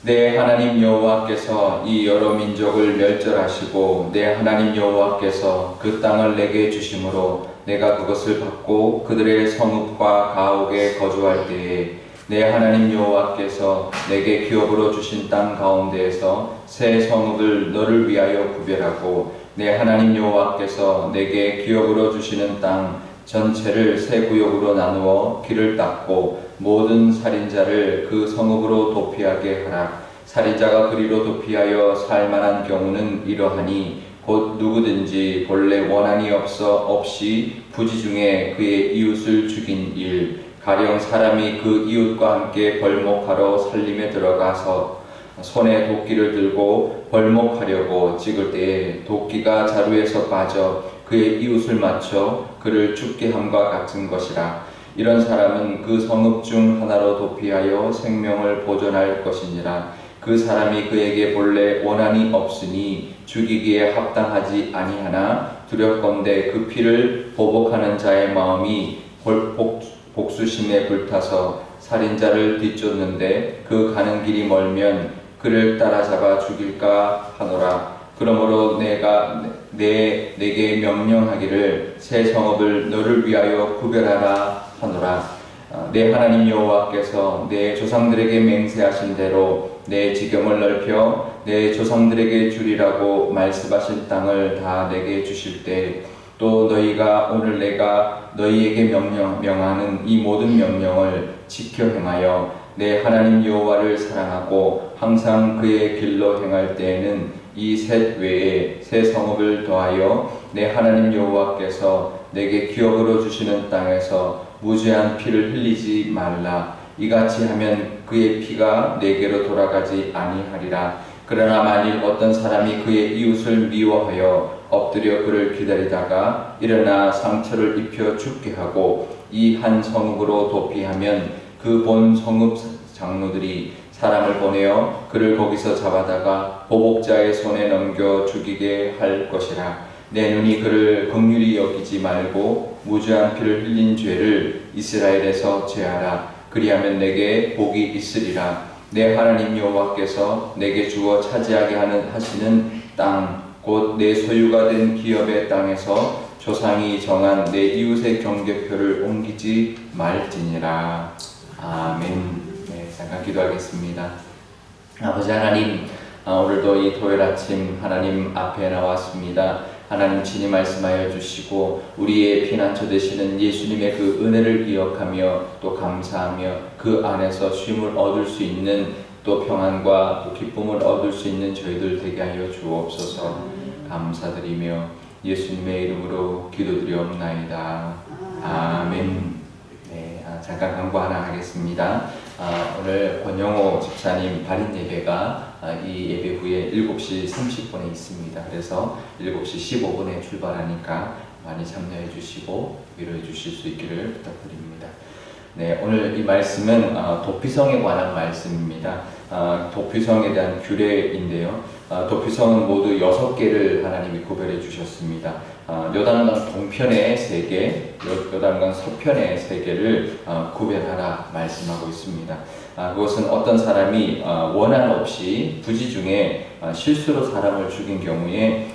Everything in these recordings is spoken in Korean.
내 하나님 여호와께서 이 여러 민족을 멸절하시고 내 하나님 여호와께서 그 땅을 내게 주심으로 내가 그것을 받고 그들의 성읍과 가옥에 거주할 때에 내 하나님 여호와께서 내게 기업으로 주신 땅 가운데에서 새 성읍을 너를 위하여 구별하고 내 하나님 여호와께서 내게 기업으로 주시는 땅 전체를 새 구역으로 나누어 길을 닦고 모든 살인자를 그 성읍으로 도피하게 하라. 살인자가 그리로 도피하여 살만한 경우는 이러하니 곧 누구든지 본래 원한이 없이 부지 중에 그의 이웃을 죽인 일, 가령 사람이 그 이웃과 함께 벌목하러 살림에 들어가서 손에 도끼를 들고 벌목하려고 찍을 때에 도끼가 자루에서 빠져 그의 이웃을 맞춰 그를 죽게 함과 같은 것이라. 이런 사람은 그 성읍 중 하나로 도피하여 생명을 보존할 것이니라. 그 사람이 그에게 본래 원한이 없으니 죽이기에 합당하지 아니하나 두렵건대 그 피를 보복하는 자의 마음이 복수심에 불타서 살인자를 뒤쫓는데 그 가는 길이 멀면 그를 따라잡아 죽일까 하노라. 그러므로 내게 명령하기를 새 성읍을 너를 위하여 구별하라 하노라. 내 하나님 여호와께서 내 조상들에게 맹세하신 대로 내 지경을 넓혀 내 조상들에게 주리라고 말씀하신 땅을 다 내게 주실 때 또 너희가 오늘 내가 너희에게 명하는 이 모든 명령을 지켜 행하여 내 하나님 여호와를 사랑하고 항상 그의 길로 행할 때에는 이 셋 외에 새 성읍을 더하여 내 하나님 여호와께서 내게 기업으로 주시는 땅에서 무죄한 피를 흘리지 말라. 이같이 하면 그의 피가 내게로 돌아가지 아니하리라. 그러나 만일 어떤 사람이 그의 이웃을 미워하여 엎드려 그를 기다리다가 일어나 상처를 입혀 죽게 하고 이 한 성읍으로 도피하면 그 본 성읍 장로들이 사람을 보내어 그를 거기서 잡아다가 보복자의 손에 넘겨 죽이게 할 것이라. 내 눈이 그를 긍휼히 여기지 말고 무죄한 피를 흘린 죄를 이스라엘에서 제하라. 그리하면 내게 복이 있으리라. 내 하나님 여호와께서 내게 주어 차지하게 하시는 땅 곧 내 소유가 된 기업의 땅에서 조상이 정한 내 이웃의 경계표를 옮기지 말지니라. 아멘. 네, 잠깐 기도하겠습니다. 아버지 하나님, 오늘도 이 토요일 아침 하나님 앞에 나왔습니다. 하나님 친히 말씀하여 주시고 우리의 피난처 되시는 예수님의 그 은혜를 기억하며 또 감사하며 그 안에서 쉼을 얻을 수 있는 또 평안과 또 기쁨을 얻을 수 있는 저희들 되게 하여 주옵소서. 감사드리며 예수님의 이름으로 기도드리옵나이다. 아멘. 네, 잠깐 광고 하나 하겠습니다. 오늘 권영호 집사님 발인 예배가 이 예배 후에 7시 30분에 있습니다. 그래서 7시 15분에 출발하니까 많이 참여해 주시고 위로해 주실 수 있기를 부탁드립니다. 네, 오늘 이 말씀은 도피성에 관한 말씀입니다. 도피성에 대한 규례인데요. 도피성은 모두 6개를 하나님이 구별해 주셨습니다. 요단강 동편에 3개, 요단강 서편에 3개를 구별하라 말씀하고 있습니다. 그것은 어떤 사람이 원한 없이 부지 중에 실수로 사람을 죽인 경우에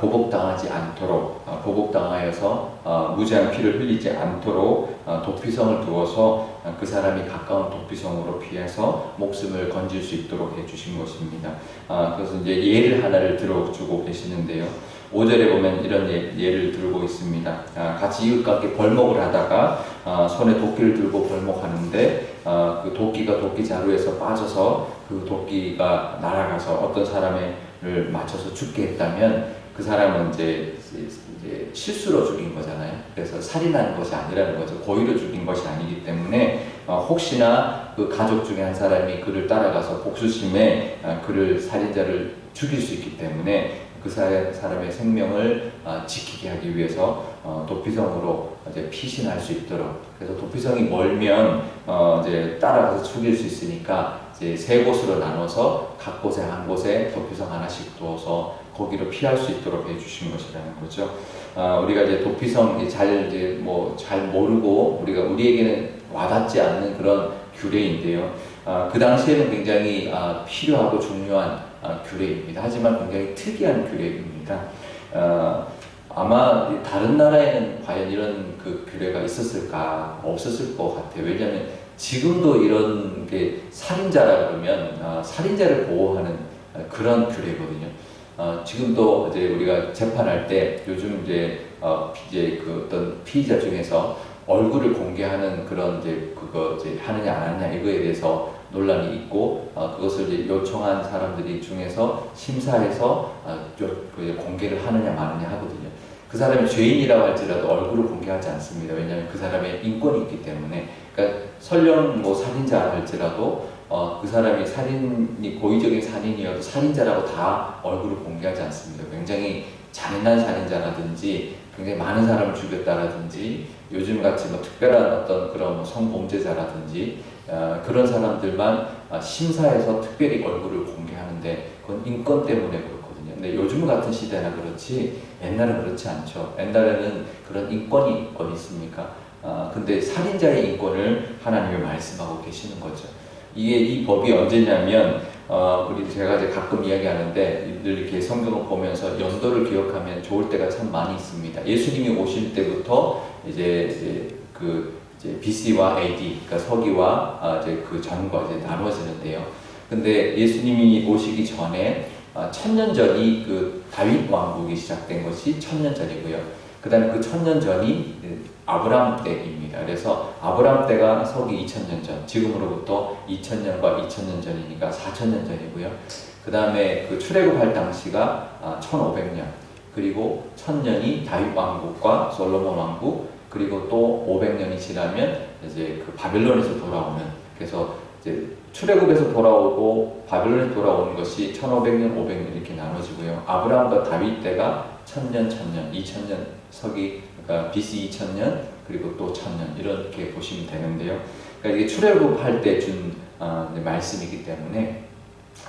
보복당하지 않도록, 보복당하여서 무죄한 피를 흘리지 않도록 도피성을 두어서 그 사람이 가까운 도피성으로 피해서 목숨을 건질 수 있도록 해주신 것입니다. 그래서 이제 예를 하나를 들어주고 계시는데요. 5절에 보면 이런 예를 들고 있습니다. 같이 이웃과 함께 벌목을 하다가 손에 도끼를 들고 벌목하는데 그 도끼가 도끼 자루에서 빠져서 그 도끼가 날아가서 어떤 사람을 맞춰서 죽게 했다면 그 사람은 이제 실수로 죽인 거잖아요. 그래서 살인한 것이 아니라는 거죠. 고의로 죽인 것이 아니기 때문에 혹시나 그 가족 중에 한 사람이 그를 따라가서 복수심에 그를 살인자를 죽일 수 있기 때문에 그 사람의 생명을 지키게 하기 위해서 도피성으로 이제 피신할 수 있도록. 그래서 도피성이 멀면 이제 따라가서 죽일 수 있으니까 이제 3곳으로 나눠서 각 곳에 한 곳에 도피성 하나씩 두어서 거기로 피할 수 있도록 해주신 것이라는 거죠. 우리가 이제 도피성 잘 모르고 우리에게는 와닿지 않는 그런 규례인데요. 그 당시에는 굉장히 필요하고 중요한 규례입니다. 하지만 굉장히 특이한 규례입니다. 아마 다른 나라에는 과연 이런 그 규례가 있었을까? 없었을 것 같아요. 왜냐하면 지금도 이런 게 살인자라 그러면 살인자를 보호하는 그런 규례거든요. 지금도 이제 우리가 재판할 때 요즘 이제 그 어떤 피의자 중에서 얼굴을 공개하는 그런 이제 그거 이제 하느냐 안 하느냐 이거에 대해서 논란이 있고 그것을 이제 요청한 사람들이 중에서 심사해서 공개를 하느냐 마느냐 하거든요. 그 사람이 죄인이라고 할지라도 얼굴을 공개하지 않습니다. 왜냐하면 그 사람의 인권이 있기 때문에. 그러니까 설령 뭐 살인자 할지라도 그 사람이 고의적인 살인이어도 살인자라고 다 얼굴을 공개하지 않습니다. 굉장히 잔인한 살인자라든지 굉장히 많은 사람을 죽였다라든지 요즘같이 뭐 특별한 어떤 그런 뭐 성범죄자라든지 그런 사람들만 심사해서 특별히 얼굴을 공개하는데 그건 인권 때문에 그렇거든요. 근데 요즘 같은 시대나 그렇지 옛날은 그렇지 않죠. 옛날에는 그런 인권이 어디 있습니까? 근데 살인자의 인권을 하나님이 말씀하고 계시는 거죠. 이 법이 언제냐면 제가 이제 가끔 이야기하는데 늘 이렇게 성경을 보면서 연도를 기억하면 좋을 때가 참 많이 있습니다. 예수님이 오실 때부터 이제 BC와 AD, 그러니까 서기와 이제 그 전과 이제 나눠지는데요. 근데 예수님이 오시기 전에 1000년 전이 그 다윗 왕국이 시작된 것이 1000년 전이고요. 그 다음에 그 1000년 전이 아브라함 때입니다. 그래서 아브라함 때가 서기 2000년 전, 지금으로부터 2000년과 2000년 전이니까 4000년 전이고요. 그 다음에 그 출애굽할 당시가 1500년, 그리고 1000년이 다윗 왕국과 솔로몬 왕국, 그리고 또 500년이 지나면 이제 그 바벨론에서 돌아오는, 그래서 이제 출애굽에서 돌아오고 바벨론에서 돌아오는 것이 1500년, 500년 이렇게 나눠지고요. 아브라함과 다윗 때가 1000년, 2000년 서기, 그러니까 BC 2000년, 그리고 또 1000년 이렇게 보시면 되는데요. 그러니까 이게 출애굽할 때 준 말씀이기 때문에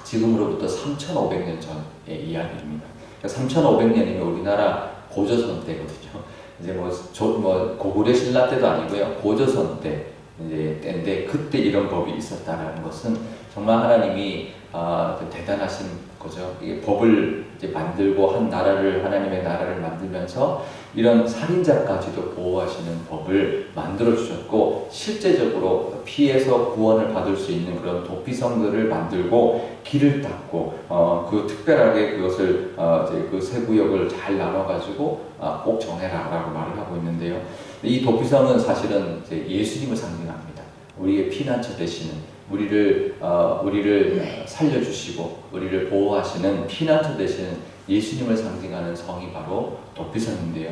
지금으로부터 3500년 전의 이야기입니다. 그러니까 3500년이면 우리나라 고조선 때거든요. 이제 뭐 고구려 신라 때도 아니고요. 고조선 때 이제 때인데 그때 이런 법이 있었다라는 것은 정말 하나님이 대단하신 거죠. 이게 법을 이제 만들고 하나님의 나라를 만들면서 이런 살인자까지도 보호하시는 법을 만들어 주셨고, 실제적으로 피해서 구원을 받을 수 있는 그런 도피성들을 만들고 길을 닦고 그 특별하게 그것을 이제 그 세 구역을 잘 나눠 가지고 꼭 정해라라고 말을 하고 있는데요. 이 도피성은 사실은 이제 예수님을 상징합니다. 우리의 피난처 되시는, 우리를 살려주시고 우리를 보호하시는 피난처 되시는 예수님을 상징하는 성이 바로 도피성인데요.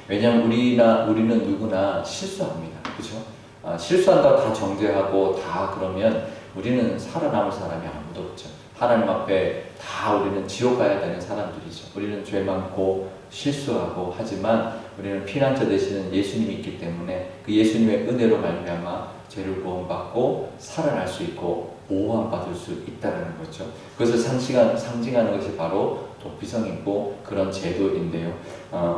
왜냐하면 우리는 누구나 실수합니다. 그렇죠? 실수한다고 다 정죄하고 다 그러면 우리는 살아남을 사람이 아무도 없죠. 하나님 앞에 다 우리는 지옥 가야 되는 사람들이죠. 우리는 죄 많고 실수하고, 하지만 우리는 피난처 되시는 예수님이 있기 때문에 그 예수님의 은혜로 말미암아 죄를 구원받고 살아날 수 있고 보호받을 수 있다는 거죠. 그것을 상징하는 것이 바로 도피성이고 그런 제도인데요.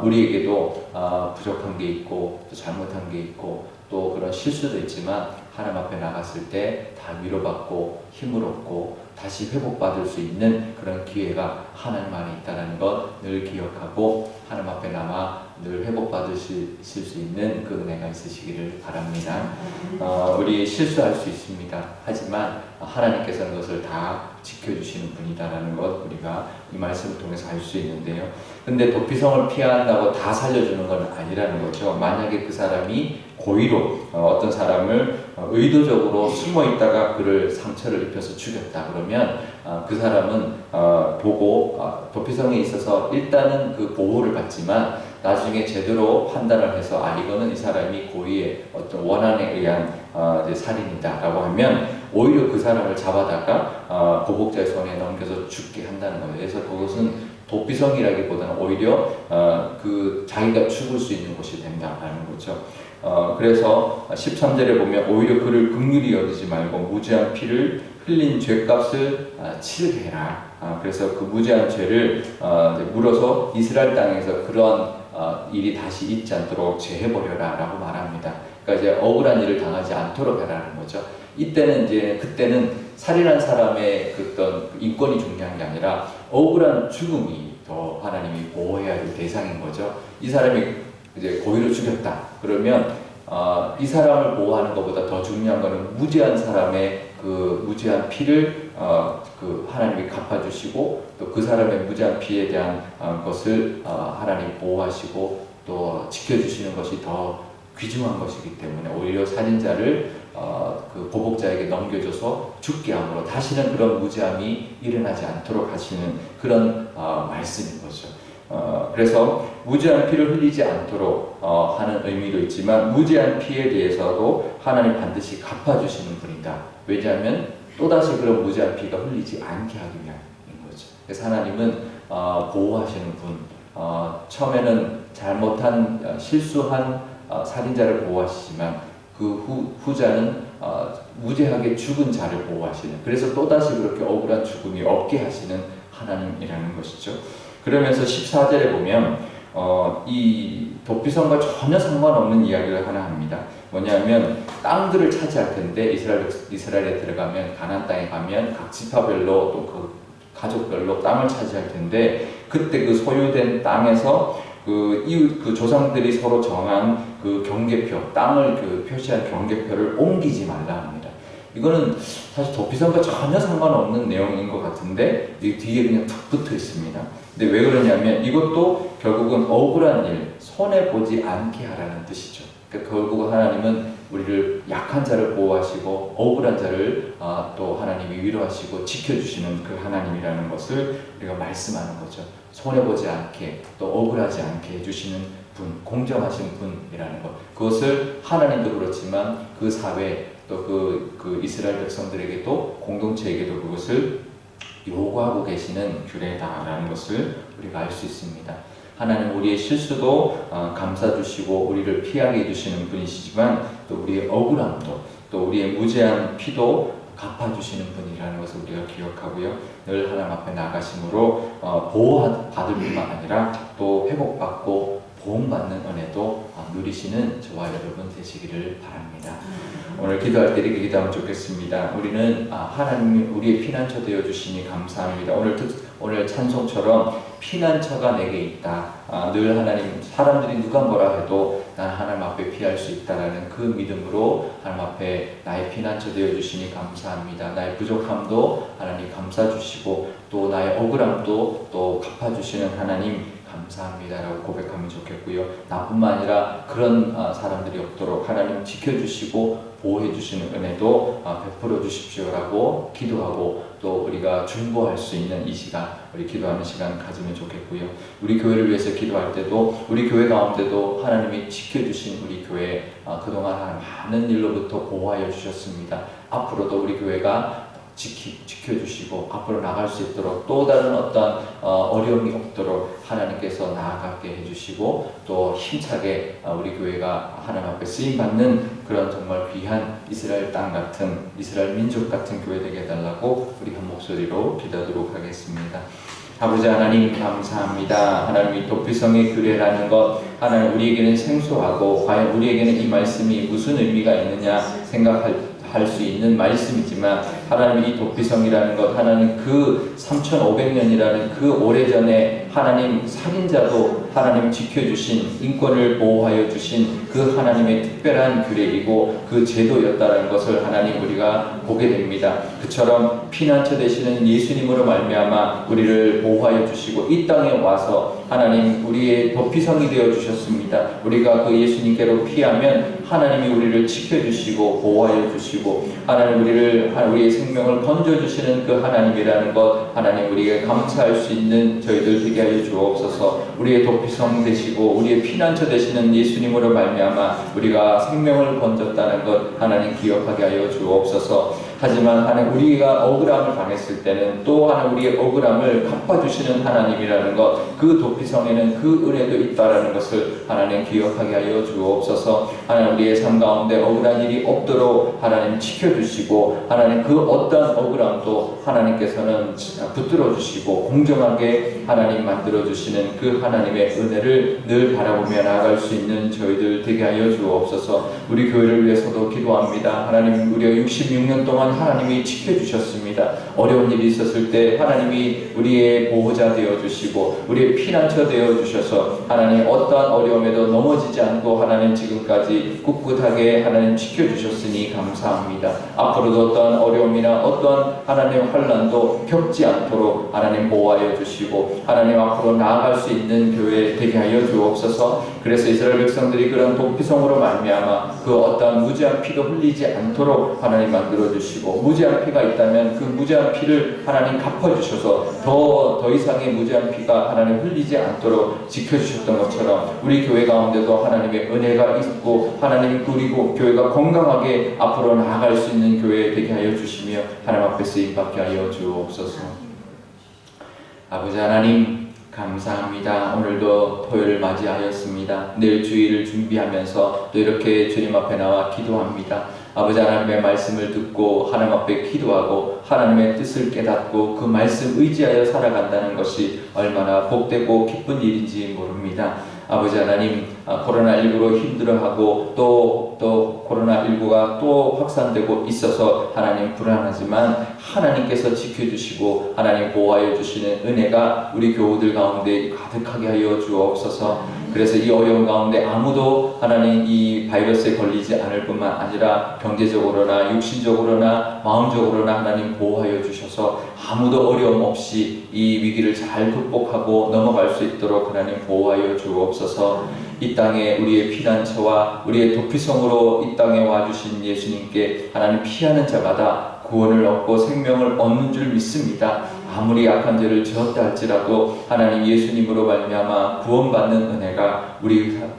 우리에게도 부족한 게 있고 또 잘못한 게 있고 또 그런 실수도 있지만 하나님 앞에 나갔을 때 다 위로받고 힘을 얻고 다시 회복받을 수 있는 그런 기회가 하나님 안에 있다는 것 늘 기억하고 하나님 앞에 남아 늘 회복받으실 수 있는 그 은혜가 있으시기를 바랍니다. 우리 실수할 수 있습니다. 하지만 하나님께서는 그것을 다 지켜주시는 분이다라는 것 우리가 이 말씀을 통해서 알 수 있는데요. 근데 도피성을 피한다고 다 살려주는 건 아니라는 거죠. 만약에 그 사람이 고의로 어떤 사람을 의도적으로 숨어 있다가 그를 상처를 입혀서 죽였다 그러면 그 사람은 보고 도피성에 있어서 일단은 그 보호를 받지만 나중에 제대로 판단을 해서 이거는 이 사람이 고의의 어떤 원한에 의한 이제 살인이다라고 하면 오히려 그 사람을 잡아다가 보복자의 손에 넘겨서 죽게 한다는 거예요. 그래서 그것은 도피성이라기보다는 오히려 그 자기가 죽을 수 있는 곳이 된다라는 거죠. 그래서 13절에 보면 오히려 그를 긍휼히 여기지 말고 무죄한 피를 흘린 죄값을 치르게 해라. 그래서 그 무죄한 죄를 물어서 이스라엘 땅에서 그런 일이 다시 있지 않도록 제해버려라 라고 말합니다. 그러니까 이제 억울한 일을 당하지 않도록 해라는 거죠. 이때는 이제 그때는 살인한 사람의 어떤 인권이 중요한 게 아니라 억울한 죽음이 더 하나님이 보호해야 될 대상인 거죠. 이 사람이 이제 고의로 죽였다. 그러면 이 사람을 보호하는 것보다 더 중요한 것은 무죄한 사람의 그 무죄한 피를 그 하나님이 갚아주시고 또 그 사람의 무죄한 피에 대한 것을 하나님이 보호하시고 또 지켜주시는 것이 더 귀중한 것이기 때문에 오히려 살인자를 그 보복자에게 넘겨줘서 죽게 함으로 다시는 그런 무죄함이 일어나지 않도록 하시는 그런 말씀인 거죠. 그래서 무죄한 피를 흘리지 않도록 하는 의미도 있지만 무죄한 피에 대해서도 하나님 반드시 갚아주시는 분이다. 왜냐하면 또다시 그런 무죄한 피가 흘리지 않게 하기 위함인 거죠. 그래서 하나님은 보호하시는 분, 처음에는 잘못한 실수한 살인자를 보호하시지만 그 후자는 무죄하게 죽은 자를 보호하시는, 그래서 또다시 그렇게 억울한 죽음이 없게 하시는 하나님이라는 것이죠. 그러면서 14절에 보면 이 도피성과 전혀 상관없는 이야기를 하나 합니다. 뭐냐면 땅들을 차지할 텐데 이스라엘에 들어가면 가나안 땅에 가면 각 지파별로 또 그 가족별로 땅을 차지할 텐데 그때 그 소유된 땅에서 그 조상들이 서로 정한 그 경계표, 땅을 그 표시한 경계표를 옮기지 말라 합니다. 이거는 사실 도피성과 전혀 상관없는 내용인 것 같은데 이 뒤에 그냥 툭 붙어 있습니다. 근데 왜 그러냐면 이것도 결국은 억울한 일, 손해보지 않게 하라는 뜻이죠. 그러니까 결국 하나님은 우리를 약한 자를 보호하시고 억울한 자를 또 하나님이 위로하시고 지켜주시는 그 하나님이라는 것을 우리가 말씀하는 거죠. 손해보지 않게 또 억울하지 않게 해주시는 분, 공정하신 분이라는 것. 그것을 하나님도 그렇지만 그 사회 또 그 이스라엘 백성들에게도 공동체에게도 그것을 요구하고 계시는 규례다라는 것을 우리가 알 수 있습니다. 하나님 우리의 실수도 감싸주시고 우리를 피하게 해주시는 분이시지만 또 우리의 억울함도 또 우리의 무죄한 피도 갚아주시는 분이라는 것을 우리가 기억하고요. 늘 하나님 앞에 나가심으로 보호받을 뿐만 아니라 또 회복받고 보험받는 은혜도 누리시는 저와 여러분 되시기를 바랍니다. 오늘 기도할 때 이렇게 기도하면 좋겠습니다. 우리는 하나님이 우리의 피난처 되어주시니 감사합니다. 오늘 찬송처럼 피난처가 내게 있다. 늘 하나님, 사람들이 누가 뭐라 해도 난 하나님 앞에 피할 수 있다라는 그 믿음으로 하나님 앞에 나의 피난처 되어주시니 감사합니다. 나의 부족함도 하나님 감싸주시고 또 나의 억울함도 또 갚아주시는 하나님 감사합니다라고 고백하면 좋겠고요. 나뿐만 아니라 그런 사람들이 없도록 하나님 지켜주시고 보호해주시는 은혜도 베풀어 주십시오라고 기도하고 또 우리가 중보할 수 있는 이 시간, 우리 기도하는 시간 가지면 좋겠고요. 우리 교회를 위해서 기도할 때도 우리 교회 가운데도 하나님이 지켜주신 우리 교회 그동안 많은 일로부터 보호하여 주셨습니다. 앞으로도 우리 교회가 지켜주시고 앞으로 나갈 수 있도록 또 다른 어떤 어려움이 없도록 하나님께서 나아가게 해주시고 또 힘차게 우리 교회가 하나님 앞에 쓰임받는 그런 정말 귀한 이스라엘 땅 같은 이스라엘 민족 같은 교회 되게 해달라고 우리 한 목소리로 기도하도록 하겠습니다. 아버지 하나님 감사합니다. 하나님 이 도피성의 규례라는 것 하나님 우리에게는 생소하고 과연 우리에게는 이 말씀이 무슨 의미가 있느냐 생각할 수 있는 말씀이지만 하나님 이 도피성이라는 것 하나님 그 3500년이라는 그 오래전에 하나님 살인자도 하나님 지켜주신 인권을 보호하여 주신 그 하나님의 특별한 규례이고 그 제도였다는 것을 하나님 우리가 보게 됩니다. 그처럼 피난처 되시는 예수님으로 말미암아 우리를 보호하여 주시고 이 땅에 와서 하나님 우리의 도피성이 되어 주셨습니다. 우리가 그 예수님께로 피하면 하나님이 우리를 지켜주시고 보호하여 주시고 하나님 우리의 생명을 건져주시는 그 하나님이라는 것 하나님 우리에게 감사할 수 있는 저희들 되게 하여 주옵소서. 우리의 도피성 되시고 우리의 피난처 되시는 예수님으로 말미암아 우리가 생명을 건졌다는 것 하나님 기억하게 하여 주옵소서. 하지만 하나님 우리가 억울함을 당했을 때는 또 하나님 우리의 억울함을 갚아주시는 하나님이라는 것, 그 도피성에는 그 은혜도 있다라는 것을 하나님 기억하게 하여 주옵소서. 하나님 우리의 삶 가운데 억울한 일이 없도록 하나님 지켜주시고 하나님 그 어떠한 억울함도 하나님께서는 붙들어 주시고 공정하게 하나님 만들어 주시는 그 하나님의 은혜를 늘 바라보며 나아갈 수 있는 저희들 되게 하여 주옵소서. 우리 교회를 위해서도 기도합니다. 하나님 우리가 66년 동안 하나님이 지켜주셨습니다. 어려운 일이 있었을 때 하나님이 우리의 보호자 되어주시고 우리의 피난처 되어주셔서 하나님 어떠한 어려움에도 넘어지지 않고 하나님 지금까지 꿋꿋하게 하나님 지켜주셨으니 감사합니다. 앞으로도 어떠한 어려움이나 어떠한 하나님의 환난도 겪지 않도록 하나님 보호하여 주시고 하나님 앞으로 나아갈 수 있는 교회 되게 하여 주옵소서. 그래서 이스라엘 백성들이 그런 도피성으로 말미암아 그 어떠한 무죄한 피도 흘리지 않도록 하나님 만들어 주시고 무죄한 피가 있다면 그 무죄한 피를 하나님 갚아주셔서 더 이상의 무죄한 피가 하나님 흘리지 않도록 지켜주셨던 것처럼 우리 교회 가운데도 하나님의 은혜가 있고 하나님 그리고 교회가 건강하게 앞으로 나아갈 수 있는 교회 되게 하여 주시며 하나님 앞에 쓰임받게 하여 주옵소서. 아버지 하나님 감사합니다. 오늘도 토요일을 맞이하였습니다. 내일 주일을 준비하면서 또 이렇게 주님 앞에 나와 기도합니다. 아버지 하나님의 말씀을 듣고 하나님 앞에 기도하고 하나님의 뜻을 깨닫고 그 말씀 의지하여 살아간다는 것이 얼마나 복되고 기쁜 일인지 모릅니다. 아버지 하나님 코로나19로 힘들어하고 또 코로나19가 또 확산되고 있어서 하나님 불안하지만 하나님께서 지켜주시고 하나님 보호하여 주시는 은혜가 우리 교우들 가운데 가득하게 하여 주옵소서. 그래서 이 어려운 가운데 아무도 하나님 이 바이러스에 걸리지 않을 뿐만 아니라 경제적으로나 육신적으로나 마음적으로나 하나님 보호하여 주셔서 아무도 어려움 없이 이 위기를 잘 극복하고 넘어갈 수 있도록 하나님 보호하여 주옵소서. 이 땅에 우리의 피난처와 우리의 도피성으로 이 땅에 와주신 예수님께 하나님 피하는 자마다 구원을 얻고 생명을 얻는 줄 믿습니다. 아무리 약한 죄를 지었다 할지라도 하나님 예수님으로 말미암아 구원받는 은혜가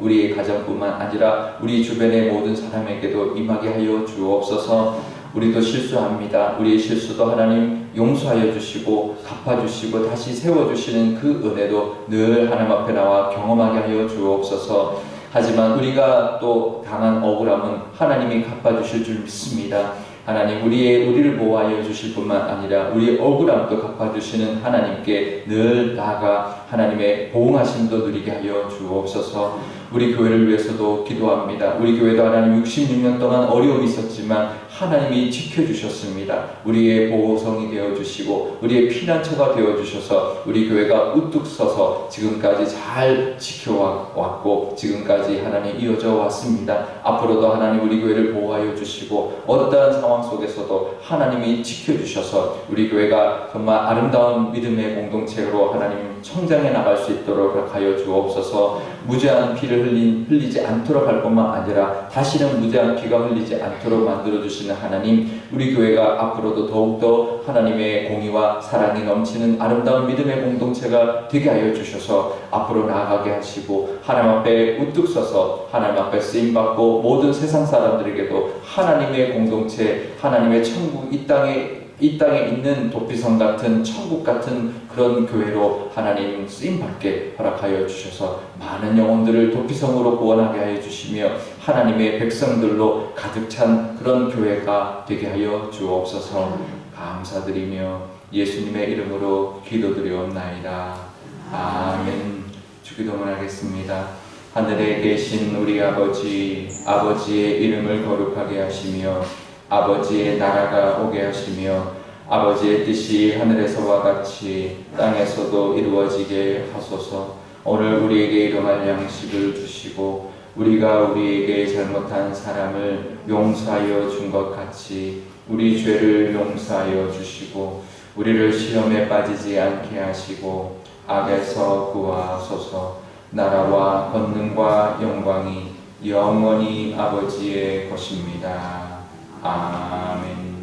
우리의 가정뿐만 아니라 우리 주변의 모든 사람에게도 임하게 하여 주옵소서. 우리도 실수합니다. 우리의 실수도 하나님 용서하여 주시고 갚아주시고 다시 세워주시는 그 은혜도 늘 하나님 앞에 나와 경험하게 하여 주옵소서. 하지만 우리가 또 당한 억울함은 하나님이 갚아주실 줄 믿습니다. 하나님 우리를 보호하여 주실 뿐만 아니라 우리의 억울함도 갚아주시는 하나님께 늘 나아가 하나님의 보응하심도 누리게 하여 주옵소서. 우리 교회를 위해서도 기도합니다. 우리 교회도 하나님 66년 동안 어려움이 있었지만 하나님이 지켜주셨습니다. 우리의 보호성이 되어주시고 우리의 피난처가 되어주셔서 우리 교회가 우뚝 서서 지금까지 잘 지켜왔고 지금까지 하나님 이어져 왔습니다. 앞으로도 하나님 우리 교회를 보호하여 주시고 어떠한 상황 속에서도 하나님이 지켜주셔서 우리 교회가 정말 아름다운 믿음의 공동체로 하나님 성장해 나갈 수 있도록 하여 주옵소서. 무죄한 피를 흘리지 않도록 할 뿐만 아니라 다시는 무죄한 피가 흘리지 않도록 만들어주시는 하나님, 우리 교회가 앞으로도 더욱더 하나님의 공의와 사랑이 넘치는 아름다운 믿음의 공동체가 되게 하여 주셔서 앞으로 나아가게 하시고 하나님 앞에 우뚝 서서 하나님 앞에 쓰임받고 모든 세상 사람들에게도 하나님의 공동체, 하나님의 천국 이 땅에 있는 도피성 같은 천국 같은 그런 교회로 하나님 쓰임받게 허락하여 주셔서 많은 영혼들을 도피성으로 구원하게 하여 주시며 하나님의 백성들로 가득 찬 그런 교회가 되게 하여 주옵소서. 감사드리며 예수님의 이름으로 기도드리옵나이다. 아멘. 주기도문 하겠습니다. 하늘에 계신 우리 아버지의 이름을 거룩하게 하시며 아버지의 나라가 오게 하시며 아버지의 뜻이 하늘에서와 같이 땅에서도 이루어지게 하소서. 오늘 우리에게 일용할 양식을 주시고 우리가 우리에게 잘못한 사람을 용서하여 준 것 같이 우리 죄를 용서하여 주시고 우리를 시험에 빠지지 않게 하시고 악에서 구하소서. 나라와 권능과 영광이 영원히 아버지의 것입니다. 아멘.